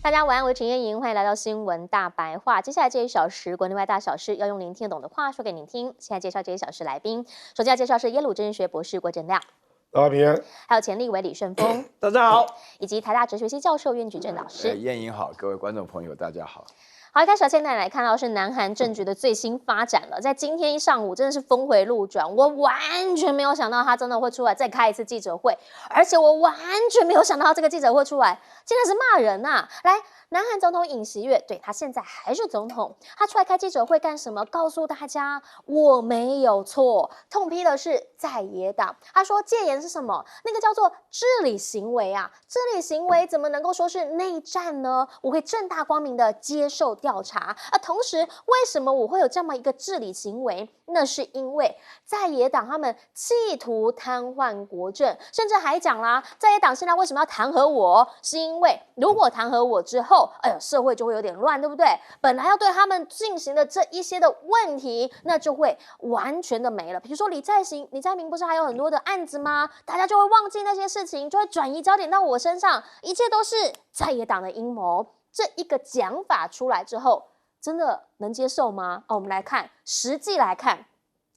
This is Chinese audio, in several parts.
大家晚安，我是陈燕莹，欢迎来到新闻大白话。接下来这一小时，国内外大小事要用您听得懂的话说给您听。现在介绍这一小时来宾，首先要介绍是耶鲁政治学博士郭正亮，大家平安。还有前立委李顺峰，大家好，以及台大哲学系教授苑举正老师。燕莹好，各位观众朋友大家好。好，一开始现在来看到是南韩政局的最新发展了，在今天一上午真的是峰回路转，我完全没有想到他真的会出来再开一次记者会，而且我完全没有想到这个记者会出来竟然是骂人呐、来。南韩总统尹锡悦，对，他现在还是总统，他出来开记者会干什么？告诉大家我没有错，痛批的是在野党。他说戒严是什么？那个叫做治理行为啊，治理行为怎么能够说是内战呢？我会正大光明的接受调查。同时为什么我会有这么一个治理行为？那是因为在野党他们企图瘫痪国政，甚至还讲啦，在野党现在为什么要弹劾我？是因为如果弹劾我之后，社会就会有点乱，对不对？本来要对他们进行的这一些的问题，那就会完全的没了。比如说李在明不是还有很多的案子吗？大家就会忘记那些事情，就会转移焦点到我身上，一切都是在野党的阴谋。这一个讲法出来之后，真的能接受吗？我们来看，实际来看。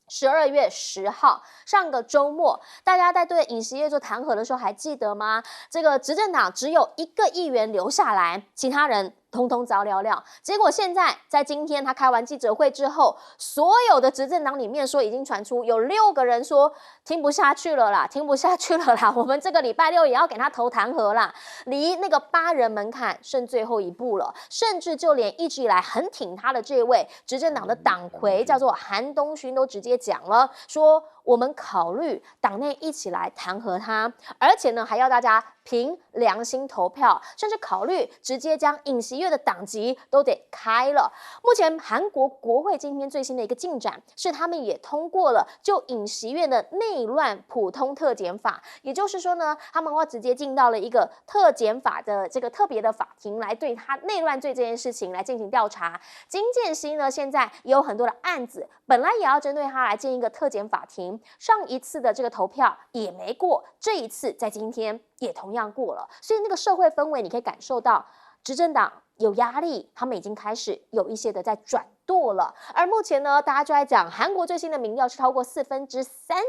12月10号，上个周末，大家在对尹锡悦做弹劾的时候，还记得吗？这个执政党只有1个议员留下来，其他人通通遭寥寥。结果现在在今天他开完记者会之后，所有的执政党里面说已经传出有6个人说听不下去了啦，我们这个礼拜6也要给他投弹劾啦，离那个8人门槛剩最后一步了。甚至就连一直以来很挺他的这位执政党的党魁叫做韩东勋都直接讲了，说我们考虑党内一起来弹劾他，而且呢还要大家凭良心投票，甚至考虑直接将尹锡悦的党籍都得开了。目前韩国国会今天最新的一个进展是，他们也通过了就尹锡悦的内乱普通特检法，也就是说呢，他们会直接进到了一个特检法的这个特别的法庭来对他内乱罪这件事情来进行调查。金建熙呢现在也有很多的案子，本来也要针对他来建一个特检法庭，上一次的这个投票也没过，这一次在今天也同样过了，所以那个社会氛围你可以感受到执政党有压力，他们已经开始有一些的在转舵了。而目前呢，大家就在讲韩国最新的民调是超过3%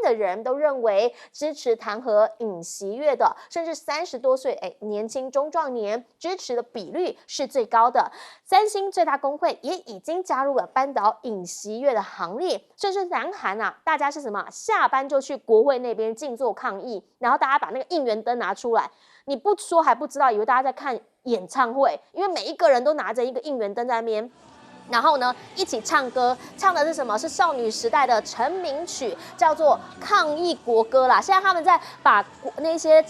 的人都认为支持弹劾尹锡悦的，甚至30多岁年轻中壮年支持的比率是最高的。三星最大工会也已经加入了扳倒尹锡悦的行列，甚至南韩啊，大家是什么？下班就去国会那边静坐抗议，然后大家把那个应援灯拿出来，你不说还不知道，以为大家在看演唱会，因为每一个人都拿着一个应援灯在那边，然后呢一起唱歌，唱的是什么？是少女时代的成名曲，叫做抗议国歌啦。现在他们在把那些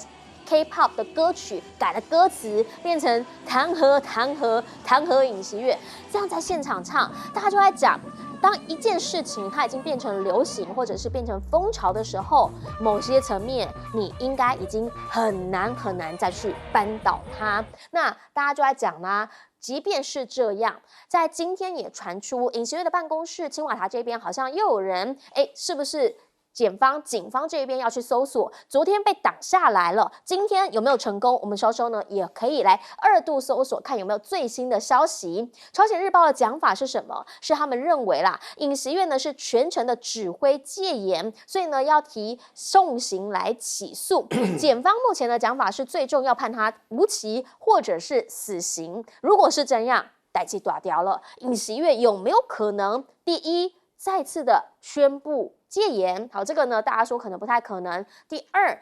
K-pop 的歌曲改了歌词，变成弹劾尹锡悦，这样在现场唱，大家就在讲，当一件事情它已经变成流行或者是变成风潮的时候，某些层面你应该已经很难再去扳倒它。那大家就在讲啦，即便是这样，在今天也传出尹锡悦的办公室青瓦台这边好像又有人是不是警方这边要去搜索，昨天被挡下来了，今天有没有成功？我们稍稍呢也可以来2度搜索，看有没有最新的消息。朝鲜日报的讲法是什么？是他们认为啦，尹锡悦呢是全程的指挥戒严，所以呢要提送刑来起诉。检方目前的讲法是最重要判他无期或者是死刑。如果是这样，代志大条了，尹锡悦有没有可能第一再次的宣布戒严？好，这个呢，大家说可能不太可能。第二，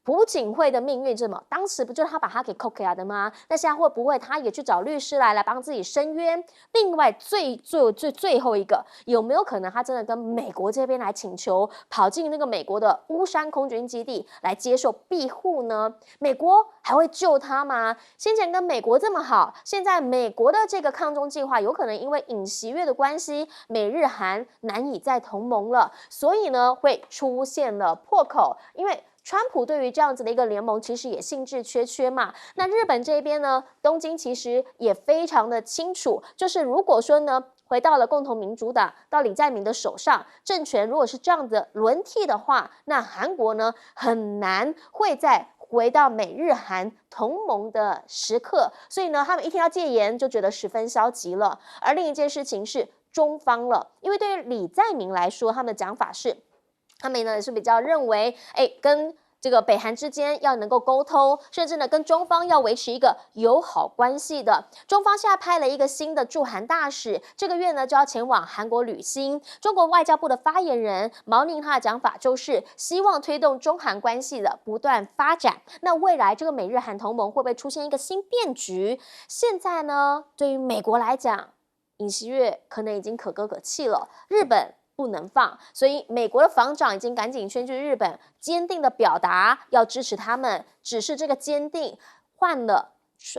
朴槿惠的命运是什么？当时不就是他把他给扣起来的吗？那现在会不会他也去找律师来帮自己申冤？另外最后一个，有没有可能他真的跟美国这边来请求，跑进那个美国的乌山空军基地来接受庇护呢？美国还会救他吗？先前跟美国这么好，现在美国的这个抗中计划有可能因为尹锡悦的关系，美日韩难以再同盟了，所以呢会出现了破口，因为川普对于这样子的一个联盟其实也兴致缺嘛。那日本这边呢，东京其实也非常的清楚，就是如果说呢回到了共同民主党到李在明的手上，政权如果是这样的轮替的话，那韩国呢很难会再回到美日韩同盟的时刻，所以呢，他们一听到戒严就觉得十分消极了。而另一件事情是中方了，因为对于李在明来说，他们的讲法是，他们呢是比较认为，跟这个北韩之间要能够沟通，甚至呢跟中方要维持一个友好关系的。中方现在派了一个新的驻韩大使，这个月呢就要前往韩国履新。中国外交部的发言人毛宁他的讲法就是希望推动中韩关系的不断发展。那未来这个美日韩同盟会不会出现一个新变局？现在呢，对于美国来讲，尹锡悦可能已经可歌可泣了，日本不能放，所以美国的防长已经赶紧先去日本，坚定的表达要支持他们。只是这个坚定换了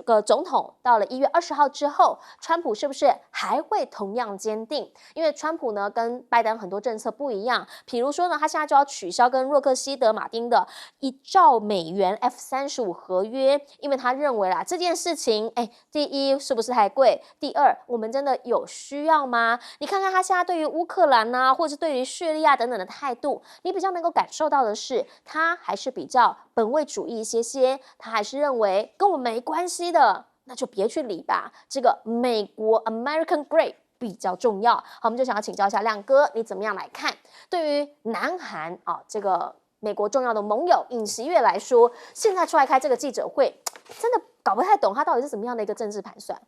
个总统，到了1月20号之后，川普是不是还会同样坚定？因为川普呢跟拜登很多政策不一样，比如说呢，他现在就要取消跟洛克希德马丁的1兆美元 F-35合约，因为他认为啦这件事情，第一是不是太贵？第二，我们真的有需要吗？你看看他现在对于乌克兰啊，或是对于叙利亚等等的态度，你比较能够感受到的是，他还是比较本位主义一些，他还是认为跟我没关系的，那就别去理吧。这个美国 American Great 比较重要。好，我们就想要请教一下亮哥，你怎么样来看？对于南韩这个美国重要的盟友尹锡悦来说，现在出来开这个记者会，真的搞不太懂他到底是怎么样的一个政治盘算。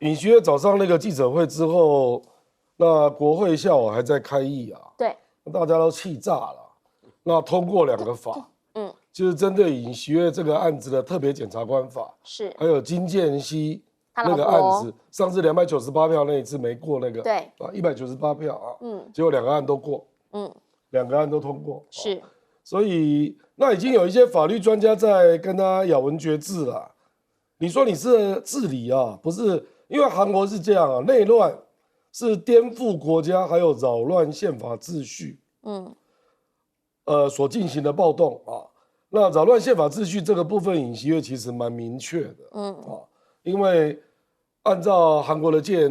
尹锡悦早上那个记者会之后，那国会下午还在开议啊，对，大家都气炸了。那通过2个法，就是针对尹锡悦这个案子的特别检察官法，是，还有金建熙那个案子，上次298票那一次没过那个，对，198票啊，结果2个案都过，2个案都通过，是，所以那已经有一些法律专家在跟他咬文嚼字了。你说你是治理啊，不是？因为韩国是这样啊，内乱是颠覆国家还有扰乱宪法秩序，所进行的暴动啊。那扰乱宪法秩序这个部分，尹锡悦其实蛮明确的，因为按照韩国的戒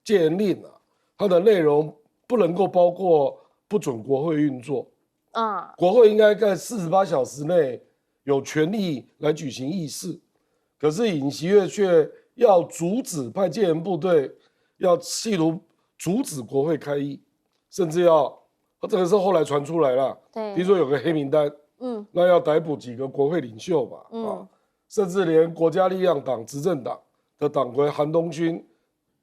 严令啊，它的内容不能够包括不准国会运作，国会应该在48小时内有权利来举行议事，可是尹锡悦却要阻止派戒严部队，要企图阻止国会开议，甚至要，这个是后来传出来了，比如说有个黑名单，那要逮捕几个国会领袖嘛，甚至连国家力量党执政党的党魁韩东勋，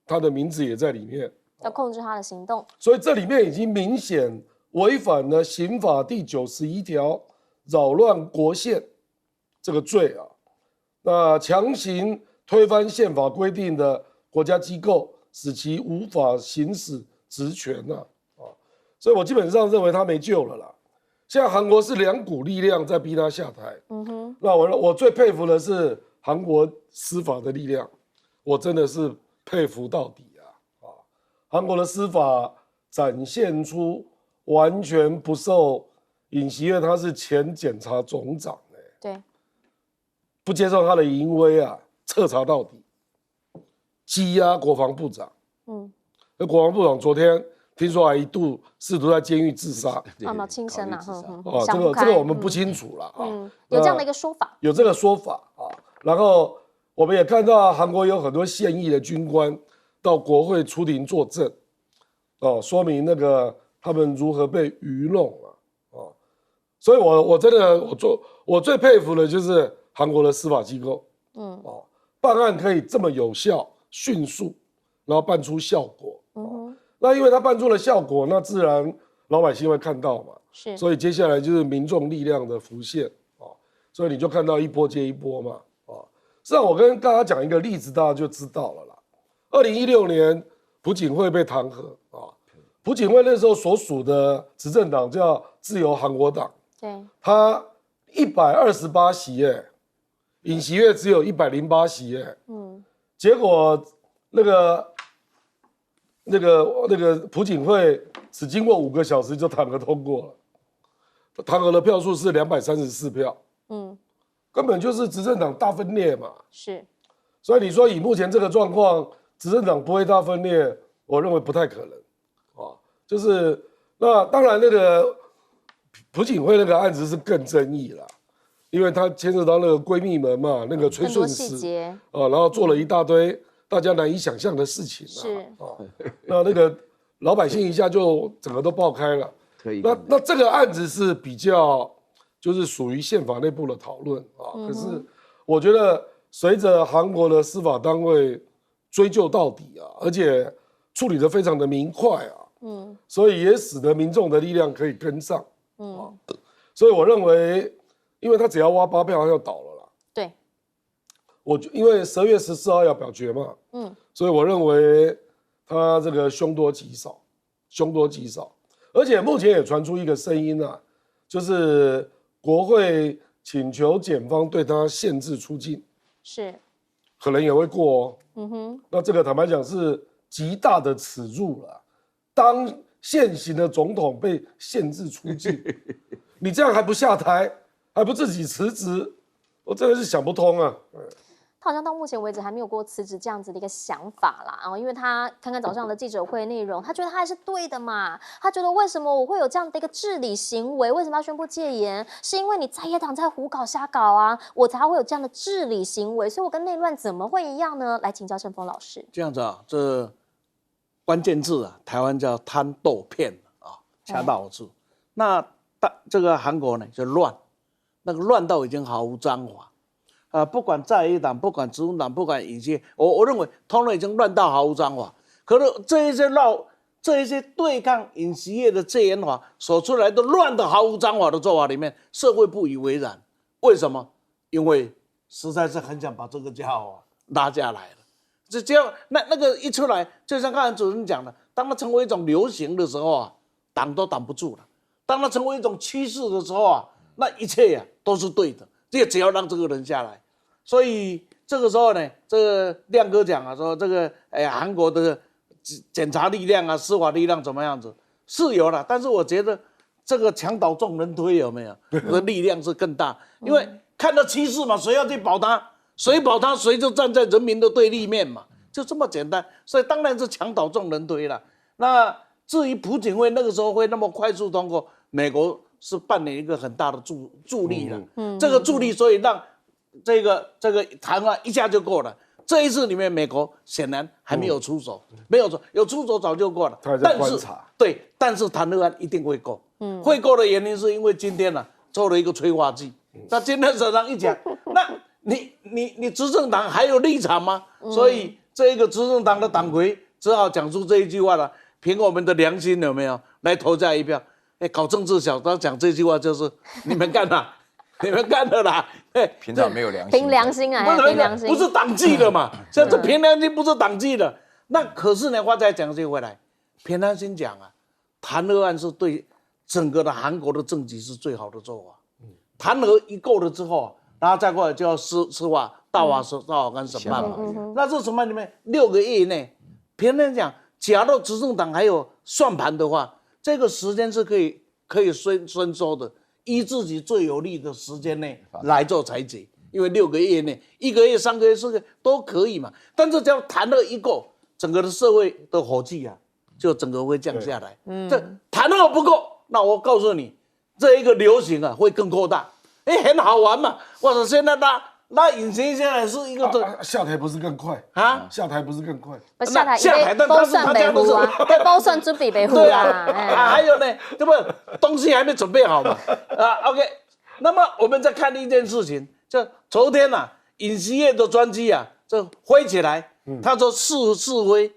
他的名字也在里面，要控制他的行动，所以这里面已经明显违反了刑法第91条扰乱国宪这个罪啊，那强行推翻宪法规定的国家机构，使其无法行使职权所以我基本上认为他没救了啦。现在韩国是2股力量在逼他下台，那我最佩服的是韩国司法的力量，我真的是佩服到底啊！韩国的司法展现出完全不受尹锡悦，他是前检察总长对，不接受他的淫威啊，彻查到底，羁押国防部长。那国防部长昨天听说还一度试图在监狱自杀，轻生啊，这个我们不清楚了有这样的一个说法，有这个说法然后我们也看到韩国有很多现役的军官到国会出庭作证，说明那个他们如何被愚弄所以我真的我最佩服的就是韩国的司法机构，办案可以这么有效、迅速，然后办出效果。那因为他办出了效果，那自然老百姓会看到嘛，所以接下来就是民众力量的浮现所以你就看到一波接一波嘛实际上我跟大家讲一个例子，大家就知道了啦。2016年朴槿惠被弹劾朴槿惠那时候所属的执政党叫自由韩国党，对，他128席尹锡悦只有108席结果那个朴槿惠只经过5个小时就弹劾通过了，弹劾的票数是234票，根本就是执政党大分裂嘛。是，所以你说以目前这个状况，执政党不会大分裂，我认为不太可能就是那当然那个朴槿惠那个案子是更争议了，因为它牵涉到那个闺蜜们嘛，那个崔很多顺实细节，然后做了一大堆大家难以想象的事情是那个老百姓一下就整个都爆开了。可以。那这个案子是比较就是属于宪法内部的讨论可是我觉得随着韩国的司法单位追究到底而且处理得非常的明快所以也使得民众的力量可以跟上所以我认为，因为他只要挖8票，他就倒了啦。对，因为12月14号要表决嘛，所以我认为他这个凶多吉少，凶多吉少。而且目前也传出一个声音就是国会请求检方对他限制出境，是，可能也会过那这个坦白讲是极大的耻辱了。当现行的总统被限制出境，你这样还不下台，还不自己辞职，我真的是想不通啊。他好像到目前为止还没有过辞职这样子的一个想法啦，因为他看看早上的记者会内容，他觉得他还是对的嘛，他觉得为什么我会有这样的一个治理行为，为什么要宣布戒严，是因为你在野党在胡搞瞎搞我才会有这样的治理行为，所以我跟内乱怎么会一样呢？来请教正峰老师。这样子这关键字台湾叫贪斗骗恰到好处。那这个韩国呢就乱，那个乱到已经毫无章法。不管在野党，不管执政党，不管尹锡悦，我认为通通已经乱到毫无章法。可是这一些对抗尹锡悦的戒严法所出来的乱的毫无章法的做法里面，社会不以为然。为什么？因为实在是很想把这个家伙拉下来了。只要那个一出来，就像刚才主持人讲的，当它成为一种流行的时候挡都挡不住了。当它成为一种趋势的时候那一切都是对的。这只要让这个人下来，所以这个时候呢，这个亮哥讲说这个韩国的检察力量司法力量怎么样子是有了，但是我觉得这个墙倒众人推有没有？我的力量是更大，因为看到趋势嘛，谁要去保他，谁保他，谁就站在人民的对立面嘛，就这么简单。所以当然是墙倒众人推了。那至于朴槿惠那个时候会那么快速通过，美国是扮演一个很大的助力的，这个助力，所以让这个谈案一下就过了。这一次里面，美国显然还没有出手，没有有出手早就过了。他还在观察。但是弹劾案一定会过。会过的原因是因为今天做了一个催化剂。那今天首相一讲，那你执政党还有立场吗？所以这一个执政党的党魁只好讲出这一句话了，凭我们的良心有没有来投下一票？搞政治小刀讲这句话就是你们干了，你们干了啦！平常没有良心，凭良心凭良心，不是党纪的嘛？这凭良心不是党纪的。那可是呢，话再讲起回来，凭良心讲弹劾案是对整个的韩国的政局是最好的做法。弹劾一够了之后然后再过来就要司法大法官审判嘛。那这审判里面6个月内，凭良心讲，假如执政党还有算盘的话。这个时间是可以伸缩的，依自己最有利的时间内来做裁决，因为6个月内，1个月、3个月、4个月都可以嘛。但是只要弹劾一够，整个的社会的火气就整个会降下来。这弹劾不够，那我告诉你，这一个流行会更扩大。很好玩嘛。我说现在那尹锡悦现在是一个下台不是更快下台不是更快？不下台，包算北湖包算准备北湖还有呢，对不？东西还没准备好嘛。OK。那么我们再看一件事情，就昨天尹锡悦的专机这飞起来，他说试飞。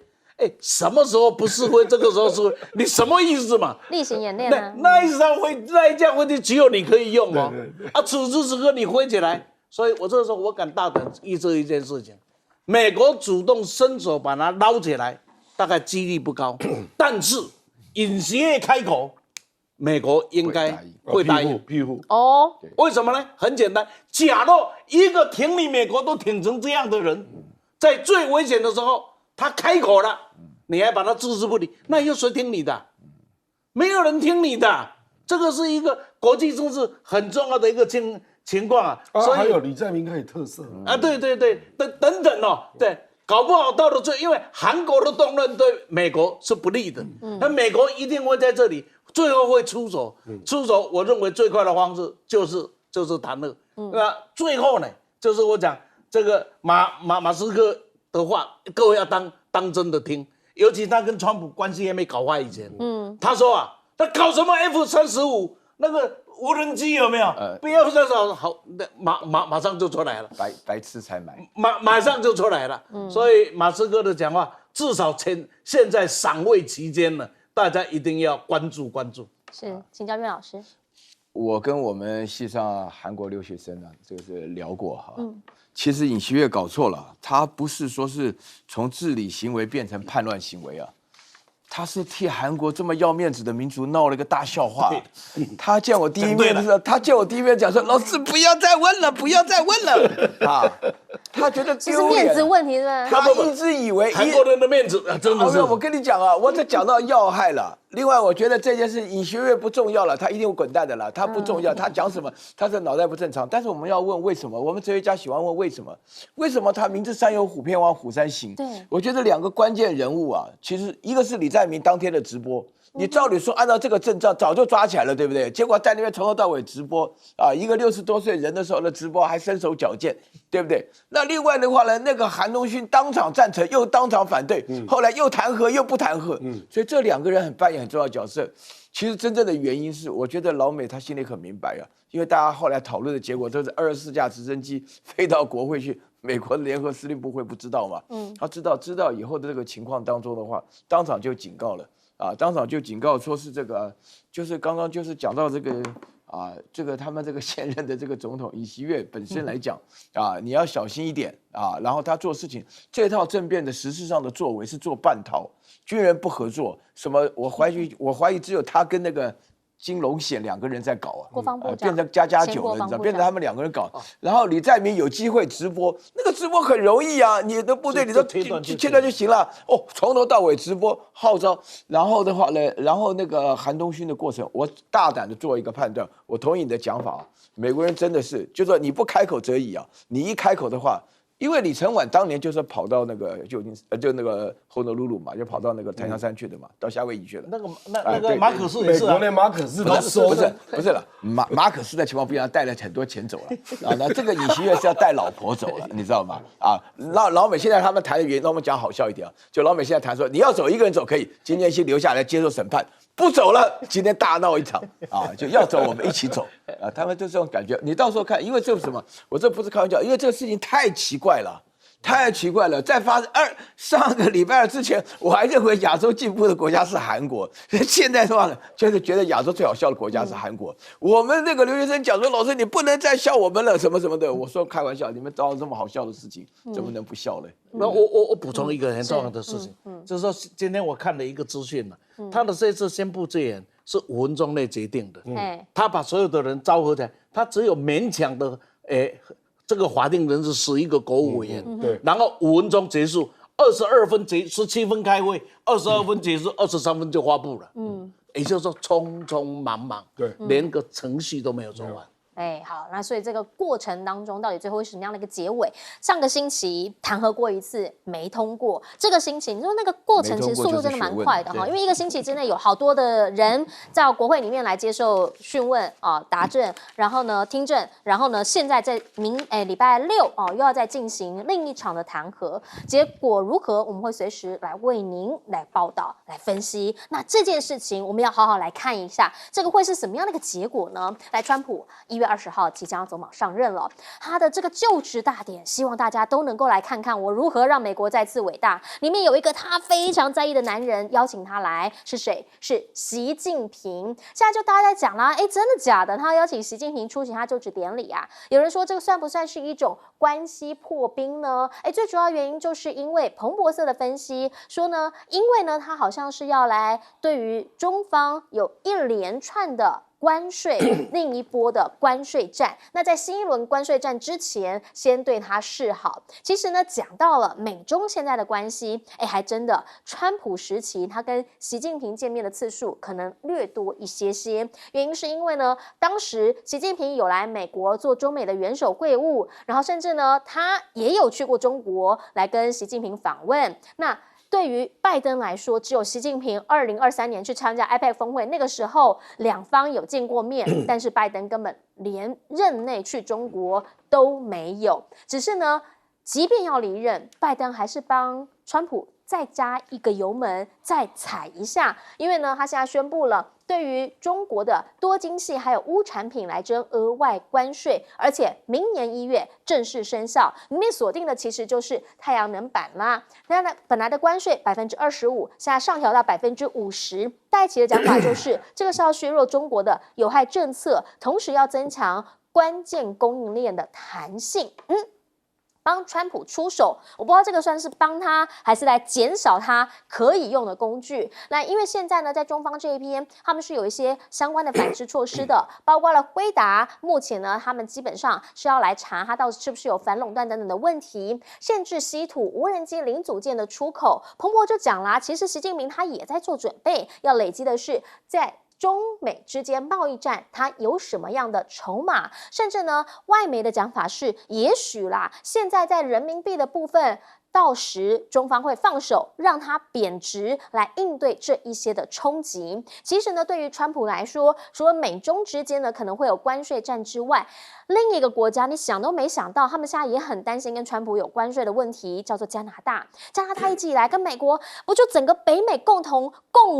什么时候不试飞？这个时候试飞，你什么意思嘛？例行演练那一架飞机只有你可以用此时此刻你飞起来。所以我这个时候我敢大胆预测一件事情，美国主动伸手把它捞起来，大概几率不高。但是尹锡悦开口，美国应该会答应。庇护为什么呢？很简单，假如一个挺你美国都挺成这样的人，在最危险的时候他开口了，你还把他置之不理，那有谁听你的？没有人听你的。这个是一个国际政治很重要的一个情况所以还有李在明可以特色对等等对，搞不好到了因为韩国的动乱对美国是不利的，那美国一定会在这里最后会出手。我认为最快的方式就是就是谈了。那最后呢，就是我讲这个马斯克的话，各位要当真的听，尤其他跟川普关系还没搞坏以前，他说啊，他搞什么 F-35那个无人机有没有？不要那种好，马上就出来了，白痴才买。马上就出来了。所以马斯克的讲话，至少现在赏味期间呢，大家一定要关注。是，请教岳老师。我跟我们系上韩国留学生啊，这个是聊过哈。其实尹锡悦搞错了，他不是说是从治理行为变成叛乱行为啊。他是替韩国这么要面子的民族闹了一个大笑话。他见我第一面的时候，他见我第一面讲说：“老师不要再问了，不要再问了。”啊，他觉得这是面子问题，是吧？他一直以为韩国人的面子真的是。我跟你讲啊，我这讲到要害了。另外，我觉得这件事尹锡悦不重要了，他一定会滚蛋的了。他不重要，他讲什么，他的脑袋不正常。但是我们要问为什么？我们哲学家喜欢问为什么？为什么他明知山有虎，偏往虎山行？对，我觉得两个关键人物啊，其实一个是李在明当天的直播。你照理说，按照这个阵仗，早就抓起来了，对不对？结果在那边从头到尾直播啊，一个60多岁人的时候的直播还身手矫健，对不对？那另外的话呢，那个韩东勋当场赞成，又当场反对，后来又弹劾又不弹劾，所以这两个人扮演很重要的角色。其实真正的原因是，我觉得老美他心里很明白啊，因为大家后来讨论的结果都是24架直升机飞到国会去，美国的联合司令部会不知道吗？他知道以后的这个情况当中的话，当场就警告了。当场就警告说是这个，就是刚刚就是讲到这个这个他们这个现任的这个总统尹锡悦本身来讲你要小心一点然后他做事情这套政变的实质上的作为是做半套，军人不合作，什么我怀疑只有他跟那个金龙显两个人在搞国防部长变成家酒了，你知道，变成他们两个人搞。然后李在明有机会直播，那个直播很容易啊，你的部队你都切断就行了。从头到尾直播号召，然后的话呢，然后那个韩东勋的过程，我大胆的做一个判断，我同意你的讲法美国人真的是，就说你不开口则已你一开口的话。因为李承晚当年就是跑到那个旧金就那个honolulu鲁鲁嘛，就跑到那个檀香山去的嘛，到夏威夷去了。那个马可斯也是美国连马可斯都收不是了，马可斯的情况不一样，带了很多钱走了那这个尹锡悦是要带老婆走了，你知道吗？老美现在他们谈的原因，让我们讲好笑一点就老美现在谈说你要走一个人走可以，今天先留下来接受审判。不走了，今天大闹一场就要走我们一起走他们就这种感觉。你到时候看，因为这是什么？我这不是开玩笑，因为这个事情太奇怪了。太奇怪了！在上个礼拜二之前，我还认为亚洲进步的国家是韩国，现在的话呢，就是觉得亚洲最好笑的国家是韩国。我们那个留学生讲说，老师你不能再笑我们了，什么什么的。我说开玩笑，你们遭到这么好笑的事情，怎么能不笑呢？那我补充一个很重要的事情，就是说今天我看了一个资讯他的这次宣布戒严是5分钟内决定的，他把所有的人召合起来，他只有勉强的这个法定人是11个国务委员，对，然后5分钟结束，22分17分开会，22分结束，23分就发布了，也就是说匆匆忙忙，对，连个程序都没有做完。好，那所以这个过程当中，到底最后是什么样的一个结尾？上个星期弹劾过一次，没通过。这个星期，你说那个过程其实速度真的蛮快的因为一个星期之内有好多的人在国会里面来接受讯问答证，然后呢听证，然后呢现在在礼拜6又要再进行另一场的弹劾，结果如何，我们会随时来为您来报道、来分析。那这件事情，我们要好好来看一下，这个会是什么样的一个结果呢？来，川普1月20号即将要走马上任了，他的这个就职大典，希望大家都能够来看看我如何让美国再次伟大。里面有一个他非常在意的男人，邀请他来是谁？是习近平。现在就大家在讲啦，真的假的？他要邀请习近平出席他就职典礼啊？有人说这个算不算是一种关系破冰呢？最主要原因就是因为彭博社的分析说呢，因为呢他好像是要来对于中方有一连串的关税另一波的关税战，那在新一轮关税战之前，先对他示好。其实呢，讲到了美中现在的关系，还真的，川普时期他跟习近平见面的次数可能略多一些些。原因是因为呢，当时习近平有来美国做中美的元首会晤，然后甚至呢，他也有去过中国来跟习近平访问。那对于拜登来说，只有习近平2023年去参加 IPEC 峰会，那个时候两方有见过面，但是拜登根本连任内去中国都没有。只是呢，即便要离任，拜登还是帮川普再加一个油门，再踩一下，因为呢，他现在宣布了，对于中国的多晶系还有钨产品来征额外关税，而且明年1月正式生效。里面锁定的其实就是太阳能板啦。那本来的关税25%，现在上调到50%。戴奇的讲法就是，这个是要削弱中国的有害政策，同时要增强关键供应链的弹性。帮川普出手，我不知道这个算是帮他，还是来减少他可以用的工具。那因为现在呢，在中方这一边，他们是有一些相关的反制措施的，包括了辉达，目前呢，他们基本上是要来查他到底是不是有反垄断等等的问题，限制稀土、无人机零组件的出口。彭博就讲啦，其实习近平他也在做准备，要累积的是在中美之间贸易战，它有什么样的筹码？甚至呢，外媒的讲法是，也许啦，现在在人民币的部分，到时中方会放手，让它贬值，来应对这一些的冲击。其实呢，对于川普来说，除了美中之间呢可能会有关税战之外，另一个国家你想都没想到，他们现在也很担心跟川普有关税的问题，叫做加拿大。加拿大一直以来跟美国不就整个北美共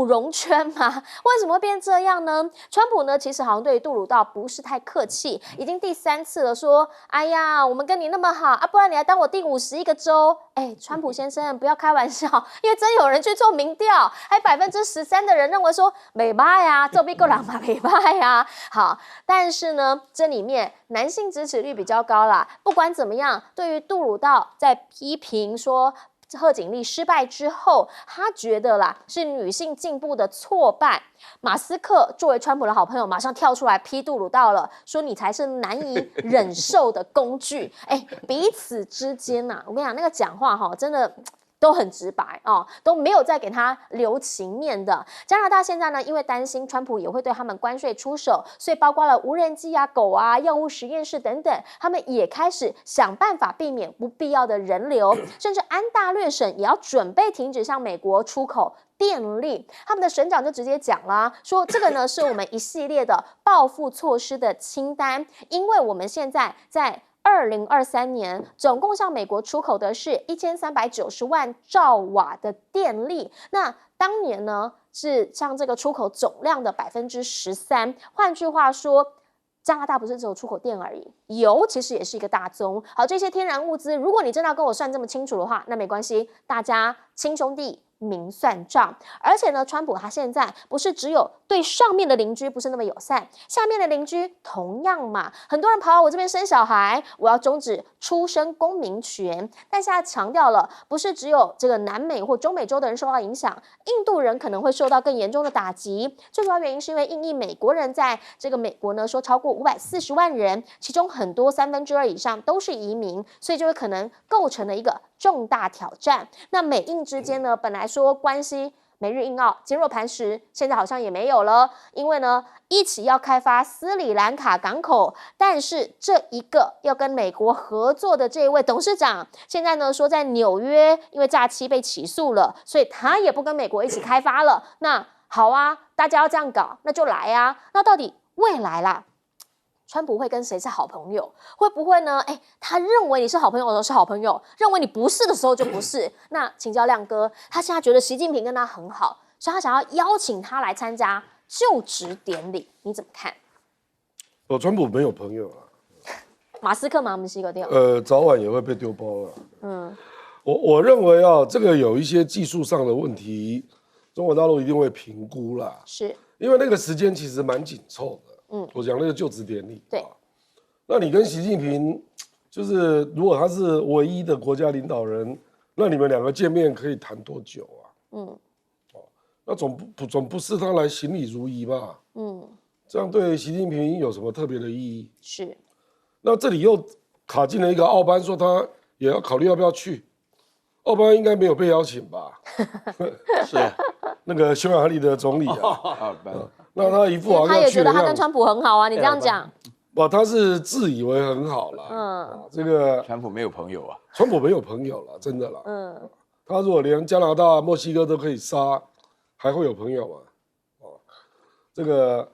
荣圈吗？为什么会变这样呢？川普呢，其实好像对于杜鲁道不是太客气，已经第3次了，说，哎呀，我们跟你那么好啊，不然你来当我第51个州。川普先生不要开玩笑，因为真有人去做民调，还13%的人认为说美巴呀，做比个人嘛美巴呀。好，但是呢，这里面男性支持率比较高啦。不管怎么样，对于杜鲁道在批评说贺锦丽失败之后，他觉得啦是女性进步的挫败。马斯克作为川普的好朋友，马上跳出来批杜鲁道了，说你才是难以忍受的工具。彼此之间我跟你讲，那个讲话真的都很直白都没有再给他留情面的。加拿大现在呢，因为担心川普也会对他们关税出手，所以包括了无人机啊、狗啊、药物实验室等等，他们也开始想办法避免不必要的人流，甚至安大略省也要准备停止向美国出口电力。他们的省长就直接讲啦，说这个呢是我们一系列的报复措施的清单，因为我们现在在2023年总共向美国出口的是1390万兆瓦的电力，那当年呢是像这个出口总量的13%。换句话说，加拿大不是只有出口电而已，油其实也是一个大宗。好，这些天然物资，如果你真的要跟我算这么清楚的话，那没关系，大家亲兄弟明算账。而且呢，川普他现在不是只有对上面的邻居不是那么友善，下面的邻居同样嘛，很多人跑到我这边生小孩，我要终止出生公民权。但现在强调了，不是只有这个南美或中美洲的人受到影响，印度人可能会受到更严重的打击。最主要原因是因为印裔美国人在这个美国呢，说超过540万人，其中很多2/3以上都是移民，所以就会可能构成了一个重大挑战。那美印之间呢，本来说关系美日印澳坚若磐石，现在好像也没有了，因为呢一起要开发斯里兰卡港口，但是这一个要跟美国合作的这一位董事长，现在呢说在纽约因为诈欺被起诉了，所以他也不跟美国一起开发了。那好啊，大家要这样搞，那就来啊。那到底未来啦，川普会跟谁是好朋友？会不会呢？他认为你是好朋友的时候是好朋友，认为你不是的时候就不是。那请教亮哥，他现在觉得习近平跟他很好，所以他想要邀请他来参加就职典礼，你怎么看？川普没有朋友啊。马斯克嘛，我们是一个掉。早晚也会被丢包了。我认为这个有一些技术上的问题，中国大陆一定会评估啦。是，因为那个时间其实蛮紧凑的。我讲那个就职典礼，对，那你跟习近平，就是如果他是唯一的国家领导人，那你们两个见面可以谈多久啊？那总不是他来行礼如仪吧？这样对习近平有什么特别的意义？是。那这里又卡进了一个奥班，说他也要考虑要不要去。奥班应该没有被邀请吧？是那个匈牙利的总理啊。那他一副好像他也觉得他跟川普很好啊，你这样讲，他是自以为很好啦。这个川普没有朋友啊，川普没有朋友了，真的啦。他如果连加拿大、墨西哥都可以杀，还会有朋友吗？这个，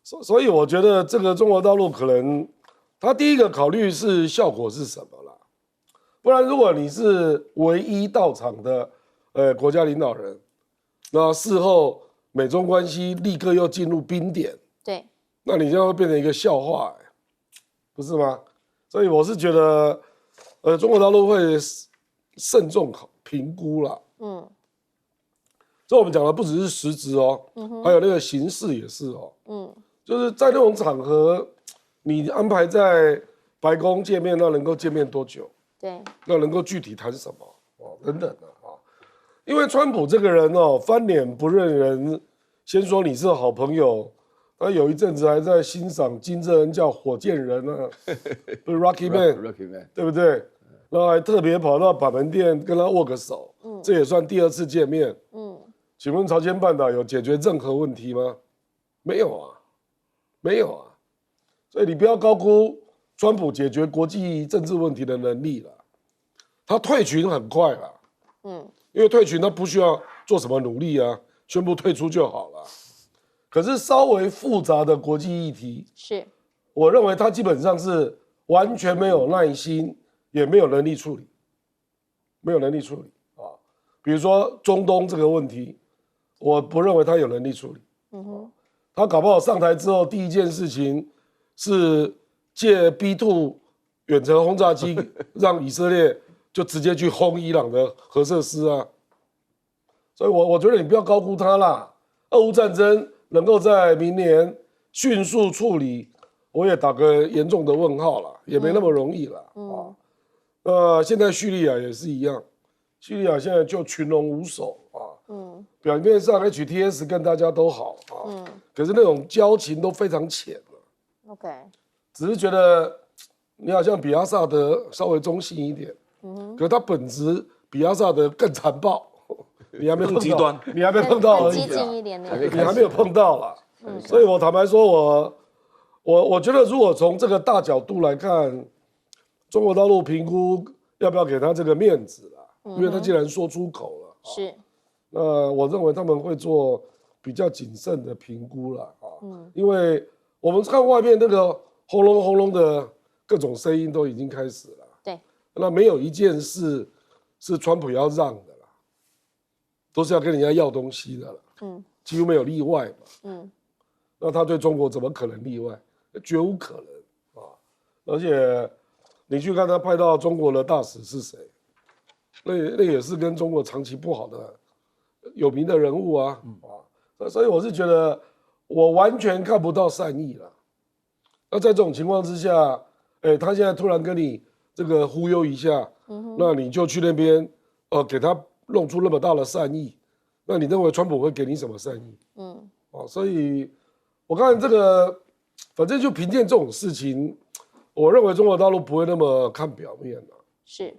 所以我觉得这个中国大陆可能，他第一个考虑是效果是什么啦，不然如果你是唯一到场的国家领导人，那事后美中关系立刻又进入冰点，对，那你这样会变成一个笑话，不是吗？所以我是觉得，中国大陆会慎重评估啦。所以我们讲的不只是实质哦，还有那个形式也是哦。就是在那种场合，你安排在白宫见面，那能够见面多久？对，那能够具体谈什么？等等的啊。因为川普这个人哦，翻脸不认人，先说你是好朋友，他有一阵子还在欣赏金正恩叫火箭人啊，不是 Rocky Man， 对不对？然后还特别跑到板门店跟他握个手，这也算第2次见面。请问朝鲜半岛有解决任何问题吗？没有啊，没有啊。所以你不要高估川普解决国际政治问题的能力了。他退群很快了，因为退群他不需要做什么努力啊，宣布退出就好了。可是稍微复杂的国际议题，是我认为他基本上是完全没有耐心，也没有能力处理，没有能力处理啊。比如说中东这个问题，我不认为他有能力处理。他搞不好上台之后第一件事情是借 B2 远程轰炸机让以色列就直接去轰伊朗的核设施啊。所以我觉得你不要高估他啦。俄乌战争能够在明年迅速处理，我也打个严重的问号啦，也没那么容易啦。现在叙利亚也是一样，叙利亚现在就群龙无首啊。表面上 HTS 跟大家都好啊，可是那种交情都非常浅了。OK， 只是觉得你好像比阿萨德稍微中性一点，可是他本质比阿萨德更残暴，你还没碰到，更极端，你还没碰到而已激进一点的，你还没有碰到啦。所以我坦白说，我觉得如果从这个大角度来看，中国大陆评估要不要给他这个面子啦，因为他既然说出口了，是。那我认为他们会做比较谨慎的评估了啊，因为我们看外面那个轰隆轰隆的各种声音都已经开始了，对，那没有一件事是川普要让的啦，都是要跟人家要东西的了，几乎没有例外嘛，那他对中国怎么可能例外？绝无可能啊！而且你去看他派到中国的大使是谁，那也是跟中国长期不好的有名的人物啊，所以我是觉得我完全看不到善意了。那在这种情况之下，他现在突然跟你这个忽悠一下，那你就去那边给他弄出那么大的善意，那你认为川普会给你什么善意？所以我看这个，反正就凭借这种事情，我认为中国大陆不会那么看表面了。是。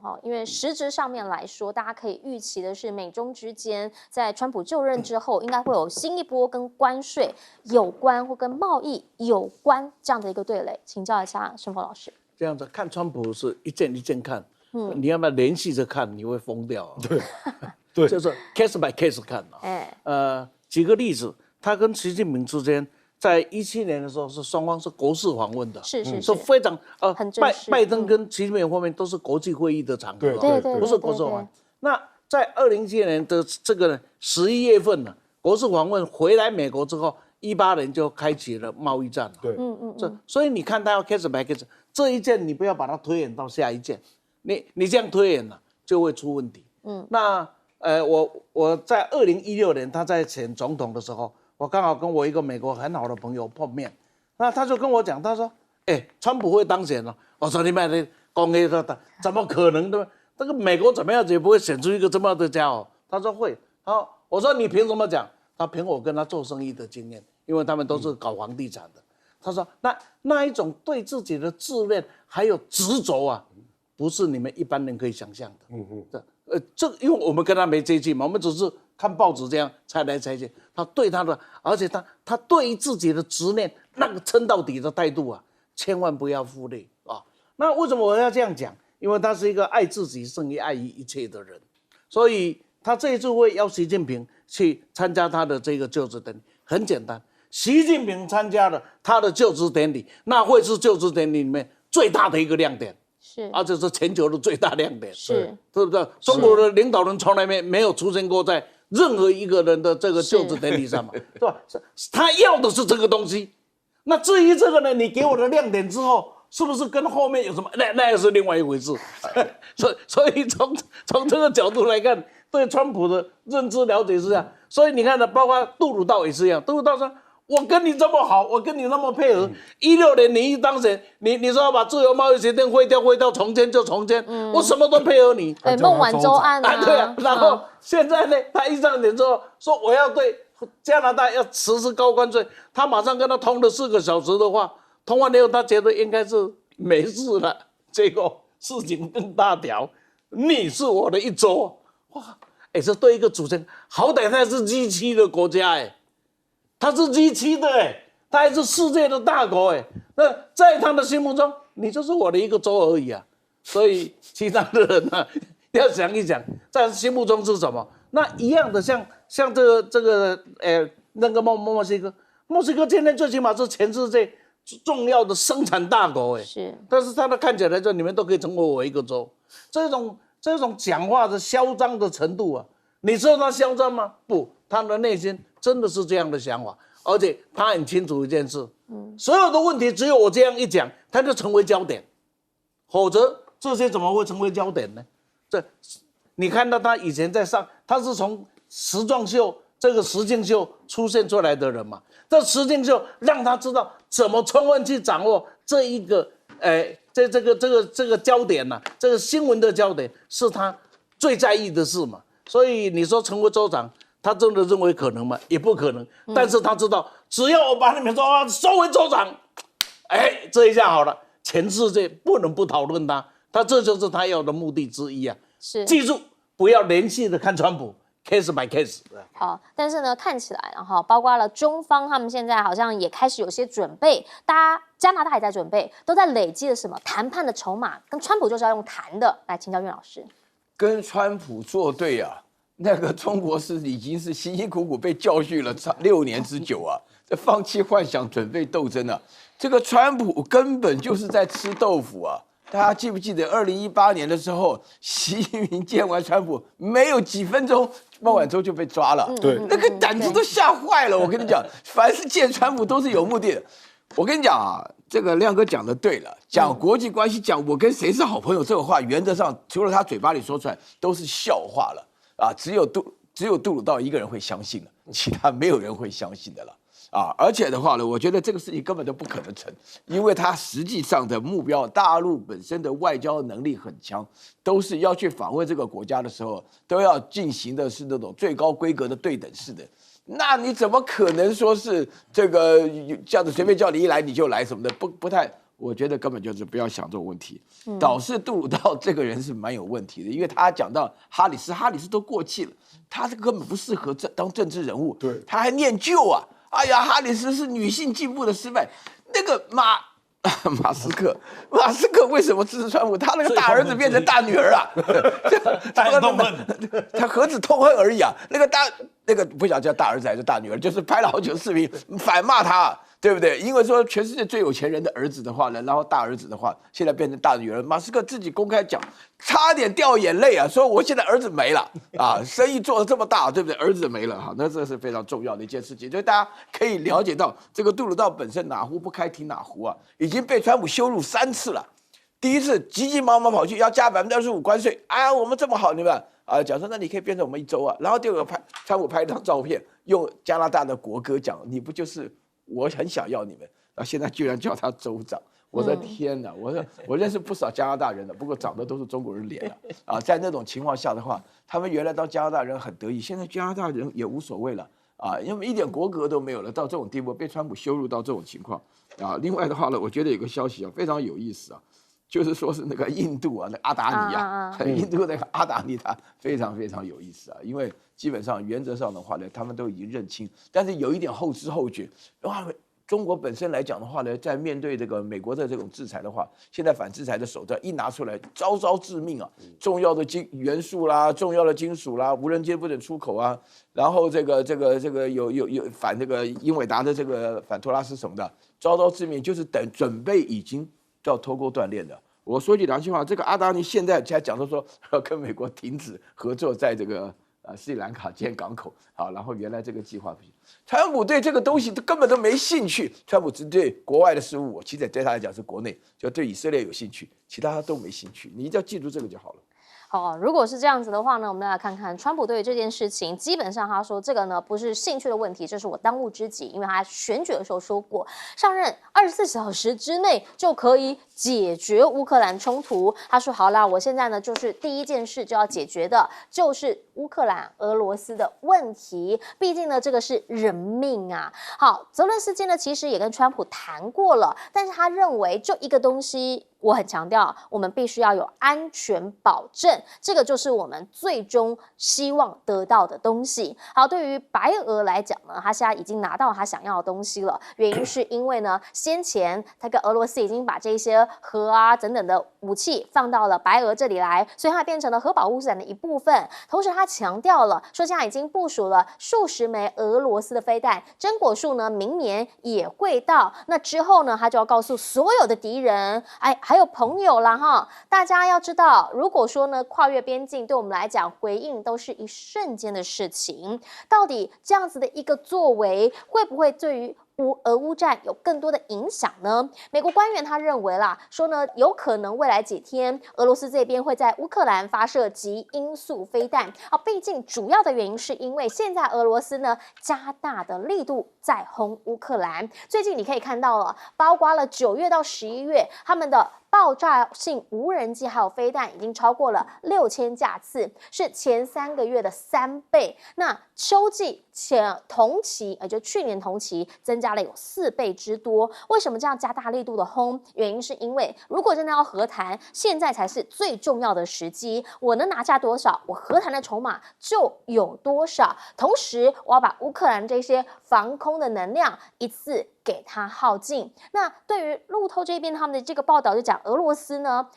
好，因为实质上面来说，大家可以预期的是，美中之间在川普就任之后，应该会有新一波跟关税有关或跟贸易有关这样的一个对垒。请教一下申峰老师。这样子看川普是一件一件看，你要不要连续着看，你会疯掉啊。对，就是 case by case 看啊。举个例子，他跟习近平之间，在2017年的时候是双方是国事访问的，是非常很正式。拜登跟习近平方面都是国际会议的场合，对，不是国事访问。那在2017年的这个11月份呢，国事访问回来美国之后，18年就开启了贸易战了。对，所以你看他要 case by case， 这一件你不要把它推演到下一件，你这样推演了就会出问题。那我在2016年他在选总统的时候。我刚好跟我一个美国很好的朋友碰面，那他就跟我讲，他说：“川普会当选了。”我说：“你妈的，公开说怎么可能的？这个美国怎么样子也不会选出一个这么样的家伙。”他说会。我说你凭什么讲？他凭我跟他做生意的经验，因为他们都是搞房地产的。他说那一种对自己的自恋还有执着啊，不是你们一般人可以想象的。这因为我们跟他没接近嘛，我们只是看报纸这样猜来猜去。他对他的，而且他对于自己的执念那个撑到底的态度啊，千万不要忽略啊。那为什么我要这样讲？因为他是一个爱自己胜于爱于一切的人所以他这一次会邀习近平去参加他的这个就职典礼，很简单，习近平参加了他的就职典礼，那会是就职典礼里面最大的一个亮点，是，而且是全球的最大亮点，是，对不对？中国的领导人从来没有出现过在任何一个人的这个就职典礼上嘛，对吧？他要的是这个东西。那至于这个呢，你给我的亮点之后，是不是跟后面有什么？那又是另外一回事。所以从这个角度来看，对川普的认知了解是这样。所以你看呢，包括杜鲁道也是一样。杜鲁道说：“我跟你这么好，我跟你那么配合。16年你一当选，你说要把自由贸易协定废掉，重签就重签，我什么都配合你。”对，孟晚舟案啊，对啊。然后现在呢，他一上台之后说我要对加拿大要实施高关税，他马上跟他通了4个小时的话，通完以后他觉得应该是没事了，结果事情更大条，你是我的一州，哇，这对一个主权，好歹他是 G7 的国家他是 G7 的他还是世界的大国那在他的心目中，你就是我的一个州而已啊，所以其他的人呢，要想一想，在心目中是什么？那一样的像那个墨西哥今天最起码是全世界重要的生产大国是，但是他的看起来说你们都可以成为我一个州，这种讲话的嚣张的程度啊，你知道他嚣张吗？不，他的内心真的是这样的想法，而且他很清楚一件事，所有的问题只有我这样一讲，他就成为焦点，否则这些怎么会成为焦点呢？你看到他以前在上，他是从时装秀这个实境秀出现出来的人嘛？这实境秀让他知道怎么充分去掌握这一个，这个焦点呐、这个新闻的焦点是他最在意的事嘛。所以你说成为州长，他真的认为可能吗？也不可能。但是他知道，只要我把你们收为州长，这一下好了，全世界不能不讨论他。这就是他要的目的之一啊。是，记住不要连续的看川普 ，case by case。好，但是呢，看起来然后包括了中方，他们现在好像也开始有些准备，加拿大也在准备，都在累积了什么谈判的筹码，跟川普就是要用谈的。来请教岳老师，跟川普作对啊，那个中国是已经是辛辛苦苦被教训了6年之久啊，这放弃幻想，准备斗争啊，这个川普根本就是在吃豆腐啊。大家记不记得2018年的时候，习近平见完川普没有几分钟，孟晚舟就被抓了。对，那个胆子都吓坏了。我跟你讲，凡是见川普都是有目的的。我跟你讲啊，这个亮哥讲的对了，讲国际关系，讲我跟谁是好朋友这个话，原则上除了他嘴巴里说出来都是笑话了啊，只有杜鲁道一个人会相信了，其他没有人会相信的了。而且的话呢，我觉得这个事情根本都不可能成，因为他实际上的目标，大陆本身的外交能力很强，都是要去访问这个国家的时候，都要进行的是那种最高规格的对等式的。那你怎么可能说是这个这样子随便叫你一来你就来什么的？不太，我觉得根本就是不要想这种问题。倒是杜鲁道这个人是蛮有问题的，因为他讲到哈里斯都过气了，他这个根本不适合当政治人物，对，他还念旧啊。哎呀，哈里斯是女性进步的失败。那个马斯克为什么支持川普？他那个大儿子变成大女儿啊，他何止痛恨而已啊！那个不晓得叫大儿子还是大女儿，就是拍了好几个视频反骂他，对不对？因为说全世界最有钱人的儿子的话呢，然后大儿子的话，现在变成大女儿。马斯克自己公开讲，差点掉眼泪啊，说我现在儿子没了啊，生意做得这么大，对不对？儿子没了哈，那这是非常重要的一件事情，所以大家可以了解到，这个杜鲁道本身哪壶不开提哪壶啊，已经被川普羞辱3次了。第一次急急忙忙跑去要加25%关税，哎呀，我们这么好，你们讲说那你可以变成我们一州啊。然后第二个川普拍一张照片，用加拿大的国歌讲，你不就是我很想要你们，然后现在居然叫他州长。我的天哪！我认识不少加拿大人的，不过长得都是中国人脸在那种情况下的话，他们原来当加拿大人很得意，现在加拿大人也无所谓了因为一点国格都没有了，到这种地步被川普羞辱到这种情况另外的话呢，我觉得有个消息非常有意思就是说是那个印度那个阿达尼印度那个阿达尼他非常非常有意思因为基本上原则上的话呢，他们都已经认清，但是有一点后知后觉中国本身来讲的话呢，在面对这个美国的这种制裁的话，现在反制裁的手段一拿出来，招招致命啊！重要的元素啦，重要的金属啦，无人机不准出口啊，然后这个有反这个英伟达的这个反托拉斯什么的，招招致命，就是准备已经要脱钩断链的。我说句良心话，这个阿达尼现在才讲说要跟美国停止合作，在这个斯里兰卡建港口，好，然后原来这个计划不行。川普对这个东西根本都没兴趣，川普只对国外的事务，其实对他来讲是国内，就对以色列有兴趣，其他都没兴趣。你一定要记住这个就好了。好，如果是这样子的话呢，我们来看看川普对于这件事情，基本上他说这个呢不是兴趣的问题，这是我当务之急，因为他选举的时候说过，上任24小时之内就可以解决乌克兰冲突。他说好啦，我现在呢就是第一件事就要解决的就是乌克兰俄罗斯的问题，毕竟呢这个是人命啊。好，泽伦斯基呢其实也跟川普谈过了，但是他认为就一个东西。我很强调，我们必须要有安全保证，这个就是我们最终希望得到的东西。好，对于白俄来讲呢，他现在已经拿到他想要的东西了，原因是因为呢，先前他跟俄罗斯已经把这些核啊等等的武器放到了白俄这里来，所以它变成了核保护伞的一部分。同时，他强调了说，现在已经部署了数十枚俄罗斯的飞弹，真果数呢，明年也会到。那之后呢，他就要告诉所有的敌人，还有朋友啦哈，大家要知道，如果说呢跨越边境，对我们来讲回应都是一瞬间的事情，到底这样子的一个作为，会不会对于俄乌战有更多的影响呢？美国官员他认为啦，说呢有可能未来几天，俄罗斯这边会在乌克兰发射极音速飞弹啊，毕竟主要的原因是因为现在俄罗斯呢加大的力度在轰乌克兰。最近你可以看到了，包括了9月到11月，他们的爆炸性无人机还有飞弹已经超过了6000架次，是前3个月的3倍。那秋季同期，就去年同期增加了有4倍之多。为什么这样加大力度的轰？原因是因为如果真的要和谈，现在才是最重要的时机。我能拿下多少，我和谈的筹码就有多少。同时，我要把乌克兰这些防空的能量一次给它耗尽。那对于路透这边他们的这个报道就讲俄罗斯呢，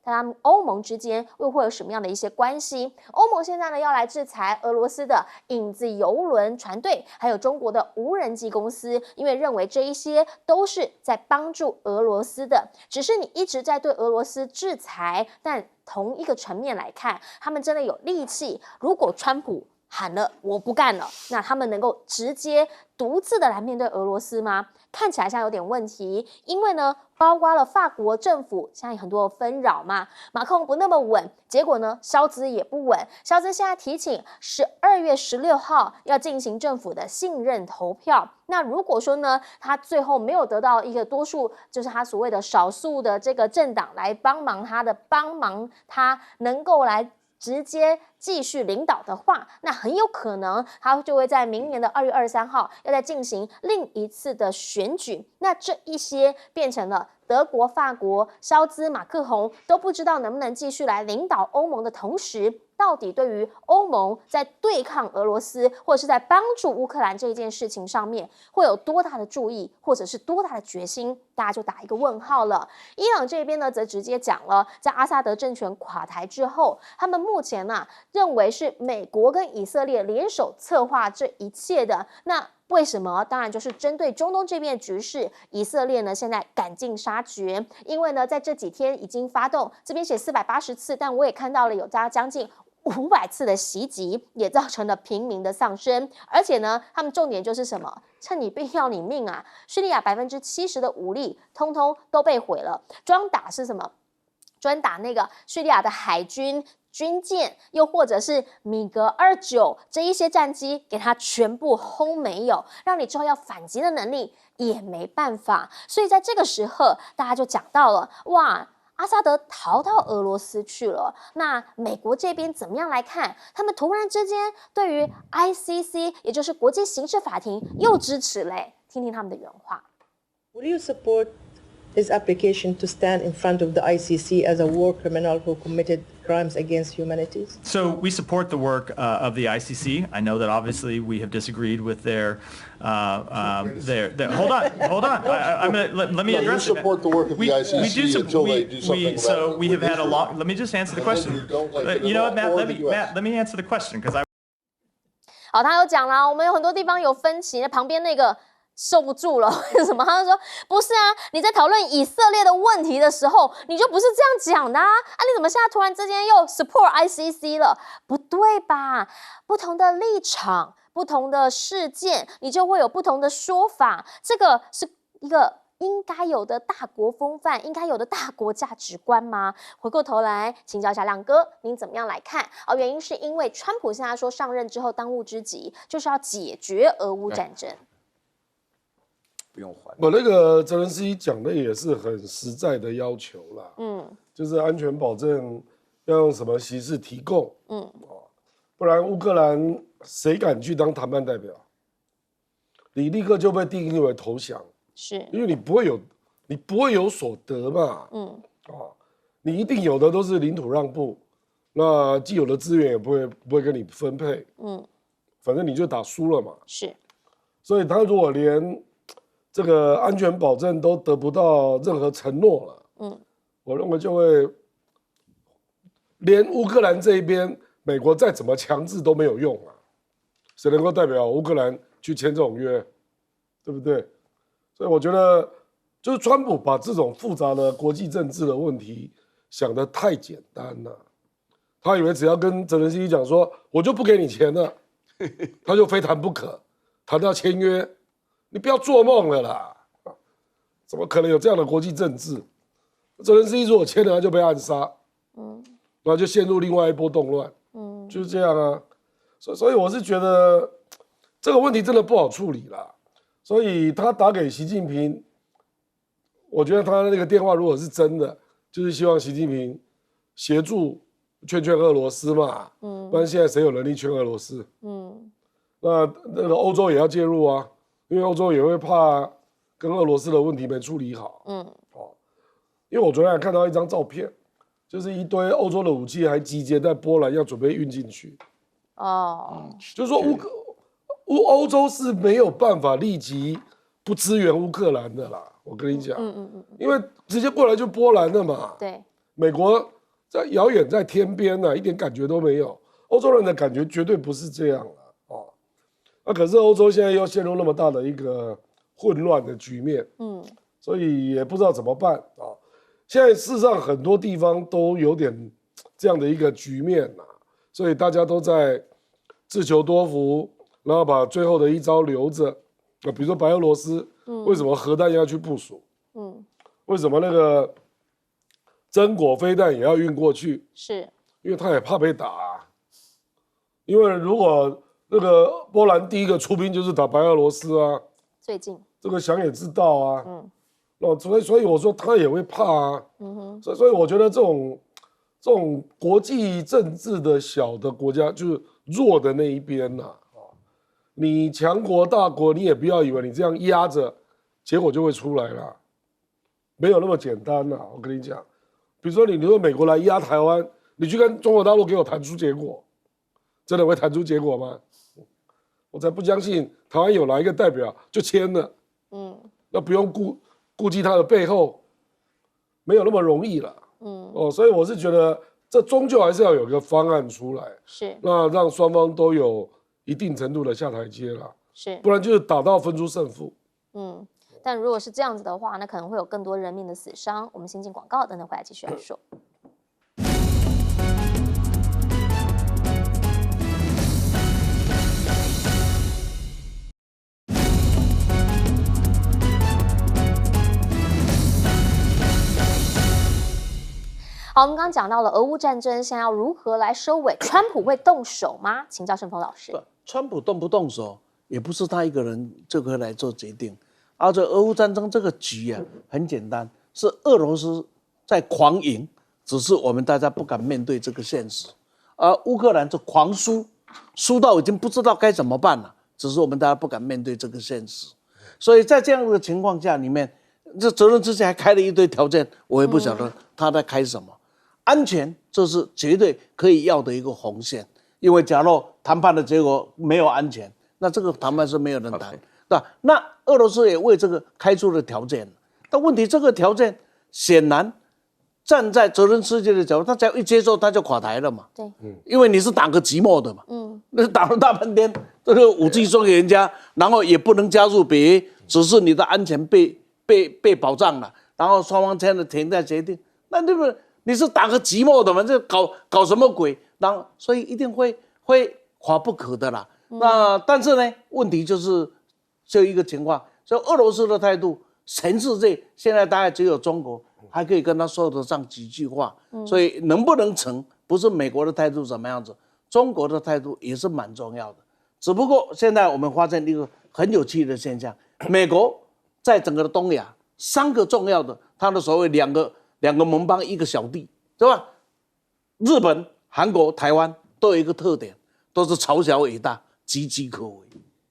他们欧盟之间又会有什么样的一些关系？欧盟现在呢要来制裁俄罗斯的影子邮轮船队，还有中国的无人机公司，因为认为这一些都是在帮助俄罗斯的。只是你一直在对俄罗斯制裁，但同一个层面来看，他们真的有力气。如果川普喊了我不干了，那他们能够直接独自的来面对俄罗斯吗？看起来像有点问题，因为呢，包括了法国政府现在有很多纷扰嘛，马克龙不那么稳，结果呢，肖兹也不稳。肖兹现在提请12月16号要进行政府的信任投票。那如果说呢，他最后没有得到一个多数，就是他所谓的少数的这个政党来帮忙他能够来直接继续领导的话，那很有可能他就会在明年的2月23号要再进行另一次的选举。那这一些变成了德国、法国、肖兹、马克宏都不知道能不能继续来领导欧盟的同时，到底对于欧盟在对抗俄罗斯或者是在帮助乌克兰这一件事情上面会有多大的注意，或者是多大的决心，大家就打一个问号了。伊朗这边呢，则直接讲了，在阿萨德政权垮台之后，他们目前认为是美国跟以色列联手策划这一切的。那为什么？当然就是针对中东这边的局势，以色列呢现在赶尽杀绝，因为呢在这几天已经发动，这边写480次，但我也看到了有将近500次的袭击，也造成了平民的丧生。而且呢，他们重点就是什么？趁你病要你命啊！叙利亚70%的武力通通都被毁了，专打是什么？专打那个叙利亚的海军军舰，又或者是米格29这一些战机，给它全部轰没有，让你之后要反击的能力也没办法。所以在这个时候，大家就讲到了，哇，阿萨德逃到俄罗斯去了。那美国这边怎么样来看？他们突然之间对于 ICC， 也就是国际刑事法庭又支持嘞。听听他们的原话。What do you support his application to stand in front of the ICC as a war criminal who committed crimes against humanity? So we support the work of the ICC. I know that obviously we have disagreed with their hold on. Let me address it. You support the work of the ICC until they do something about it. So we have had a long. Let me just answer the question. You know what, Matt? Let me answer the question because I. 好，他有讲啦，我们有很多地方有分歧，那旁边那个受不住了，为什么？他就说不是啊，你在讨论以色列的问题的时候，你就不是这样讲的啊，你怎么现在突然之间又 support ICC 了？不对吧？不同的立场，不同的事件，你就会有不同的说法，这个是一个应该有的大国风范，应该有的大国价值观吗？回过头来请教一下亮哥，您怎么样来看？原因是因为川普现在说上任之后当务之急就是要解决俄乌战争。不用还。我那个泽连斯基讲的也是很实在的要求啦，就是安全保证要用什么形式提供，不然乌克兰谁敢去当谈判代表？你立刻就被定义为投降。是，因为你不会有所得嘛，你一定有的都是领土让步，那既有的资源也不会跟你分配，反正你就打输了嘛，是，所以他如果连这个安全保证都得不到任何承诺了，我认为就会连乌克兰这一边，美国再怎么强制都没有用啊，谁能够代表乌克兰去签这种约，对不对？所以我觉得，就是川普把这种复杂的国际政治的问题想得太简单了。他以为只要跟泽连斯基讲说，我就不给你钱了，他就非谈不可，谈到签约，你不要做梦了啦！怎么可能有这样的国际政治？泽连斯基如果签了，他就被暗杀，然后就陷入另外一波动乱，就是这样啊。所以我是觉得这个问题真的不好处理啦。所以他打给习近平，我觉得他那个电话如果是真的，就是希望习近平协助劝俄罗斯嘛，不然现在谁有能力劝俄罗斯？那个欧洲也要介入啊，因为欧洲也会怕跟俄罗斯的问题没处理好，因为我昨天还看到一张照片，就是一堆欧洲的武器还集结在波兰，要准备运进去，就是说欧洲是没有办法立即不支援乌克兰的啦，我跟你讲，因为直接过来就波兰了嘛。对，美国在遥远在天边呢，一点感觉都没有。欧洲人的感觉绝对不是这样了可是欧洲现在又陷入那么大的一个混乱的局面，所以也不知道怎么办现在事实上很多地方都有点这样的一个局面所以大家都在自求多福。然后把最后的一招留着，比如说白俄罗斯，为什么核弹要去部署？为什么那个榛果飞弹也要运过去？是，因为他也怕被打因为如果那个波兰第一个出兵就是打白俄罗斯啊，最近这个想也知道啊，所以我说他也会怕所以我觉得这种国际政治的小的国家，就是弱的那一边你强国大国，你也不要以为你这样压着，结果就会出来了，没有那么简单我跟你讲，比如说你说美国来压台湾，你去跟中国大陆给我谈出结果，真的会谈出结果吗？我才不相信台湾有哪一个代表就签了，那不用顾及他的背后，没有那么容易了，所以我是觉得这终究还是要有个方案出来，是，那让双方都有一定程度的下台阶了，是，不然就是打到分出胜负。但如果是这样子的话，那可能会有更多人命的死伤。我们先进广告，等等回来继续来说。好，我们刚刚讲到了俄乌战争，现在要如何来收尾？川普会动手吗？请教盛峰老师。川普动不动手，也不是他一个人就可以来做决定。而且俄乌战争这个局很简单，是俄罗斯在狂赢，只是我们大家不敢面对这个现实，而乌克兰就狂输，输到已经不知道该怎么办了，只是我们大家不敢面对这个现实。所以在这样的情况下里面，这泽伦斯基还开了一堆条件，我也不晓得他在开什么。安全这是绝对可以要的一个红线，因为假如谈判的结果没有安全，那这个谈判是没有人谈，对吧？那俄罗斯也为这个开出了条件，但问题这个条件显然站在泽伦斯基的角度，他只要一接受他就垮台了嘛，对，因为你是打个寂寞的嘛，那打了大半天，这个武器送给人家，然后也不能加入北约，只是你的安全被保障了，然后双方签了停战协定，那对不对？你是打个寂寞的嘛？这搞什么鬼？然后所以一定会垮不可的啦。那但是呢，问题就一个情况，所以俄罗斯的态度，全世界现在大概只有中国还可以跟他说得上几句话。所以能不能成，不是美国的态度怎么样子，中国的态度也是蛮重要的。只不过现在我们发现一个很有趣的现象，美国在整个的东亚3个重要的，他的所谓两个盟邦一个小弟，对吧？日本、韩国、台湾都有一个特点，都是朝小野大，岌岌可危。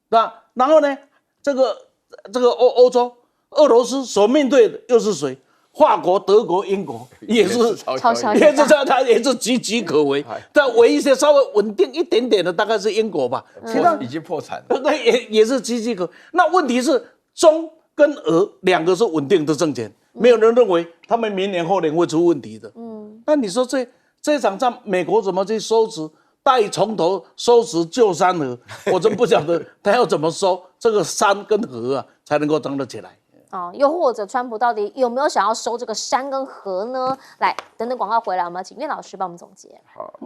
那然后呢，这个欧洲，俄罗斯所面对的又是谁？法国、德国、英国也是超小也是这样，它也是岌岌可危。但唯一些稍微稳定一点点的，大概是英国吧，其他已经破产了。那也是岌岌可危。那问题是中跟俄2个是稳定的政权，没有人认为他们明年后年会出问题的。那你说这场仗，美国怎么去收拾？再从头收拾旧山河，我真不晓得他要怎么收这个山跟河啊，才能够撑得起来。又或者川普到底有没有想要收这个山跟河呢？来，等等广告回来，我们请岳老师帮我们总结。好。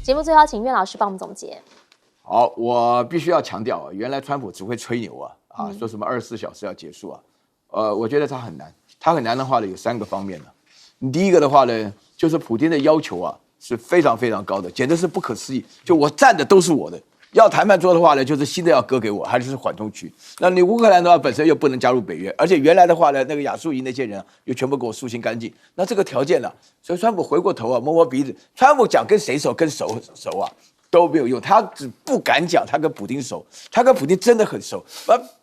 节目最后，请岳老师帮我们总结。好，我必须要强调啊，原来川普只会吹牛啊，说什么24小时要结束啊，我觉得他很难。他很难的话呢，有3个方面呢。第一个的话呢，就是普丁的要求啊是非常非常高的，简直是不可思议。就我占的都是我的，要谈判桌的话呢，就是新的要割给我，还是缓冲区。那你乌克兰的话本身又不能加入北约，而且原来的话呢，那个亚速营那些人又全部给我肃清干净。那这个条件呢，所以川普回过头啊，摸摸鼻子，川普讲跟谁熟跟熟啊。都没有用，他只不敢讲他跟普丁熟，他跟普丁真的很熟。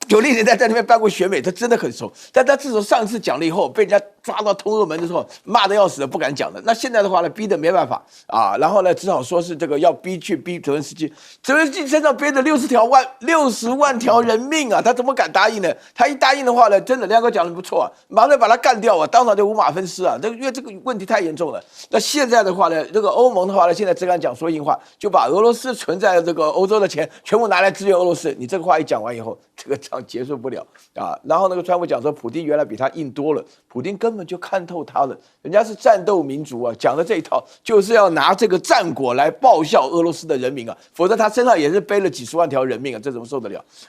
90年代在那边办过选美，他真的很熟。但他自从上一次讲了以后，被人家抓到通俄门的时候，骂得要死的，不敢讲的。那现在的话呢，逼得没办法啊，然后呢，只好说是这个要逼泽连斯基，泽连斯基身上背着60万条人命啊，他怎么敢答应呢？他一答应的话呢，真的亮哥讲的不错啊，马上把他干掉啊，当场就五马分尸啊。因为这个问题太严重了。那现在的话呢，这个欧盟的话呢，现在只敢讲说硬话，就把俄罗斯存在的这个欧洲的钱全部拿来支援俄罗斯。你这个话一讲完以后，这个仗结束不了啊。然后那个川普讲说，普丁原来比他硬多了，普丁根本就看透他了，人家是战斗民族啊，讲的这一套就是要拿这个战果来报效俄罗斯的人民啊，否则他身上也是背了几十万条人命啊，这怎么受得了？